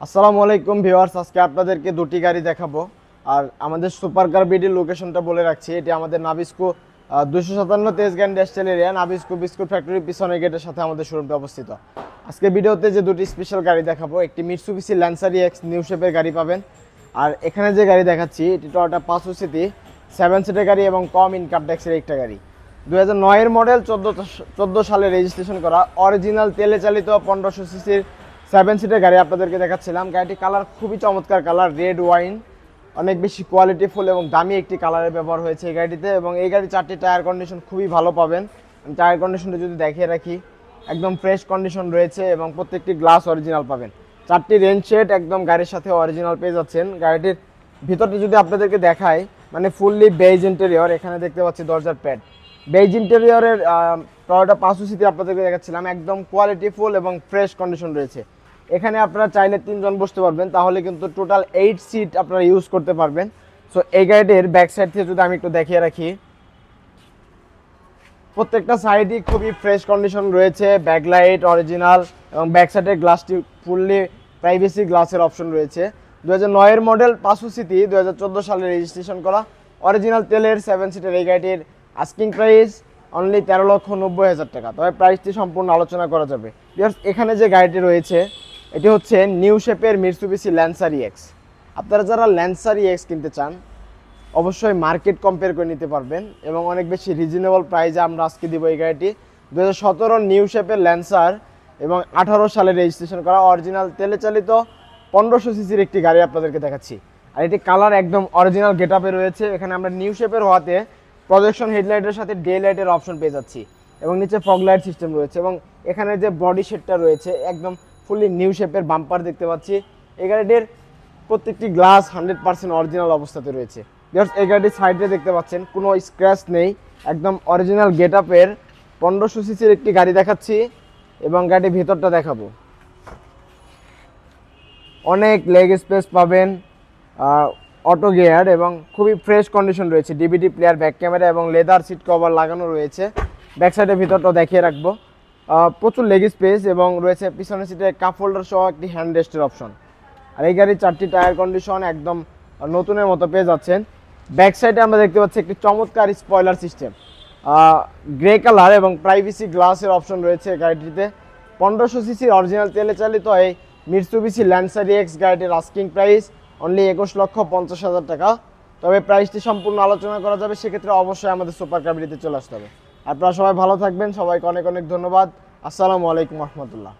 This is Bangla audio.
আসসালামু আলাইকুম ভিউয়ার্স, আজকে আপনাদেরকে দুটি গাড়ি দেখাবো। আর আমাদের সুপার কার বিডির লোকেশনটা বলে রাখছি, এটি আমাদের Nabisco 257 Tejgaon industrial area, Nabisco biscuit ফ্যাক্টরির পিছনের গেটের সাথে আমাদের শোরুমটা অবস্থিত। আজকে ভিডিওতে যে দুটি স্পেশাল গাড়ি দেখাবো, একটি মিৎসুবিশি ল্যান্সার এক্স নিউ শেপের গাড়ি পাবেন। আর এখানে যে গাড়ি দেখাচ্ছি এটি টয়োটা পাঁচশো সিটি 7 সিটের গাড়ি এবং কম ইনকাম ট্যাক্সের একটা গাড়ি। 2009 মডেল, 14 সালে রেজিস্ট্রেশন করা, অরিজিনাল তেলে চালিত 1500 সিসির 7 সিটের গাড়ি আপনাদেরকে দেখাচ্ছিলাম। গাড়িটি কালার খুবই চমৎকার কালার, রেড ওয়াইন, অনেক বেশি কোয়ালিটিফুল এবং দামি একটি কালারের ব্যবহার হয়েছে এই গাড়িটিতে। এবং এই গাড়ির চারটি টায়ার কন্ডিশন খুবই ভালো পাবেন। আমি টায়ার কন্ডিশনটা যদি দেখিয়ে রাখি, একদম ফ্রেশ কন্ডিশন রয়েছে এবং প্রত্যেকটি গ্লাস অরিজিনাল পাবেন। চারটি রেন শেড একদম গাড়ির সাথে অরিজিনাল পেয়ে যাচ্ছেন। গাড়িটির ভিতরটা যদি আপনাদেরকে দেখাই, মানে ফুললি বেজ ইন্টেরিয়র। এখানে দেখতে পাচ্ছি দরজার প্যাড বেজ ইন্টেরিয়রের টয়োটা পাঁচশো সিটি আপনাদেরকে দেখাচ্ছিলাম, একদম কোয়ালিটিফুল এবং ফ্রেশ কন্ডিশন রয়েছে। এখানে আপনারা চাইলে 3 জন বসতে পারবেন, তাহলে কিন্তু টোটাল 8 সিট আপনারা ইউজ করতে পারবেন। সো এই গাড়িটির ব্যাক সাইড থেকে যদি আমি একটু দেখিয়ে রাখি, প্রত্যেকটা সাইডই খুবই ফ্রেশ কন্ডিশন রয়েছে। ব্যাকলাইট অরিজিনাল এবং ব্যাক সাইডের গ্লাসটি ফুললি প্রাইভেসি গ্লাসের অপশন রয়েছে। 2009 মডেল 500 সিটি, 2014 সালে রেজিস্ট্রেশন করা, অরিজিনাল তেলের 7 সিটের এই গাড়িটির আস্কিং প্রাইস অনলি 13,90,000 টাকা। তবে প্রাইসটি সম্পূর্ণ আলোচনা করা যাবে। এখানে যে গাড়িটি রয়েছে এটি হচ্ছে নিউ শেপের মিৎসুবিশি ল্যান্সার এক্স। আপনারা যারা ল্যান্সার এক্স কিনতে চান অবশ্যই মার্কেট কম্পেয়ার করে নিতে পারবেন এবং অনেক বেশি রিজনেবল প্রাইসে আমরা আজকে দিব এই গাড়িটি। 2017 নিউ শেপের ল্যান্সার এবং 18 সালে রেজিস্ট্রেশন করা, অরিজিনাল তেলে চালিত 1500 সিসির একটি গাড়ি আপনাদেরকে দেখাচ্ছি। আর এটি কালার একদম অরিজিনাল গেট আপে রয়েছে। এখানে আমরা নিউ শেপের হওয়াতে প্রজেকশন হেডলাইটের সাথে ডে লাইটের অপশন পেয়ে যাচ্ছি এবং নিচে ফগ লাইট সিস্টেম রয়েছে। এবং এখানে যে বডি শেডটা রয়েছে একদম ফুললি নিউ শেপের বাম্পার দেখতে পাচ্ছি। এই গাড়িটির প্রত্যেকটি গ্লাস 100% অরিজিনাল অবস্থাতে রয়েছে। এই গাড়িটির সাইডে দেখতে পাচ্ছেন কোনো স্ক্র্যাচ নেই, একদম অরিজিনাল গেট আপের 1500 সিসির একটি গাড়ি দেখাচ্ছি এবং গাড়ির ভিতরটা দেখাবো। অনেক লেগ স্পেস পাবেন, অটো গিয়ার এবং খুবই ফ্রেশ কন্ডিশন রয়েছে। ডিভিডি প্লেয়ার, ব্যাক ক্যামেরা এবং লেদার সিট কভার লাগানো রয়েছে। ব্যাক সাইডের ভিতরটাও দেখিয়ে রাখবো। প্রচুর লেগ স্পেস এবং রয়েছে পিছনের সিটে কাপ হোল্ডার সহ একটি হ্যান্ড রেস্টের অপশন। আর এই গাড়ির চারটি টায়ার কন্ডিশন একদম নতুনের মতো পেয়ে যাচ্ছেন। ব্যাক সাইডে আমরা দেখতে পাচ্ছি একটি চমৎকার স্পয়লার সিস্টেম, গ্রে কালার এবং প্রাইভেসি গ্লাসের অপশন রয়েছে গাড়িটিতে। 1500 সিসির অরিজিনাল তেলে চালিত এই মিৎসুবিশি ল্যান্সার এক্স গাড়িটির আস্কিং প্রাইস অনলি 21,50,000 টাকা। তবে প্রাইসটি সম্পূর্ণ আলোচনা করা যাবে, সেক্ষেত্রে অবশ্যই আমাদের সুপার কার বিডিতে চলে আসতে হবে। আপনারা সবাই ভালো থাকবেন, সবাইকে অনেক অনেক ধন্যবাদ। আসসালামু আলাইকুম রহমতুল্লাহ।